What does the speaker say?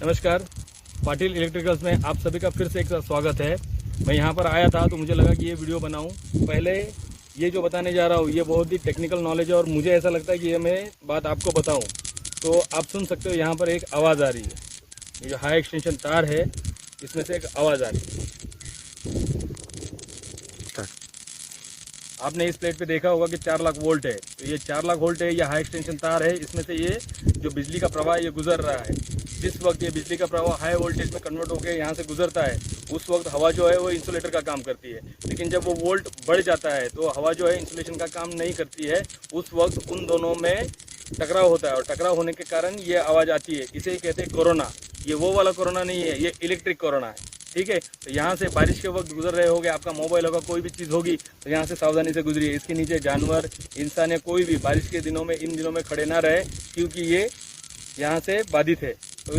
नमस्कार, पाटिल इलेक्ट्रिकल्स में आप सभी का फिर से एक स्वागत है। मैं यहाँ पर आया था तो मुझे लगा कि ये वीडियो बनाऊं। पहले ये जो बताने जा रहा हूँ ये बहुत ही टेक्निकल नॉलेज है और मुझे ऐसा लगता है कि ये मैं बात आपको बताऊं तो आप सुन सकते हो। यहाँ पर एक आवाज़ आ रही है, ये जो हाई एक्सटेंशन तार है इसमें से एक आवाज़ आ रही है। आपने इस प्लेट पे देखा होगा कि 4 लाख वोल्ट है, तो ये 4 लाख वोल्ट है, ये हाई एक्सटेंशन तार है। इसमें से ये जो बिजली का प्रवाह ये गुजर रहा है। जिस वक्त ये बिजली का प्रवाह हाई वोल्टेज में कन्वर्ट होकर यहाँ से गुजरता है उस वक्त हवा जो है वो इंसुलेटर का काम करती है। लेकिन जब वो वोल्ट बढ़ जाता है तो हवा जो है इंसुलेशन का काम नहीं करती है। उस वक्त उन दोनों में टकराव होता है और टकराव होने के कारण ये आवाज़ आती है। इसे कहते हैं कोरोना। ये वो वाला कोरोना नहीं है, ये इलेक्ट्रिक कोरोना है। ठीक है, तो यहाँ से बारिश के वक्त गुजर रहे होगे, आपका मोबाइल होगा, कोई भी चीज़ होगी तो यहाँ से सावधानी से गुजरिए। इसके नीचे जानवर, इंसान या कोई भी बारिश के दिनों में इन दिनों में खड़े ना रहे क्योंकि ये यहाँ से बाधित है।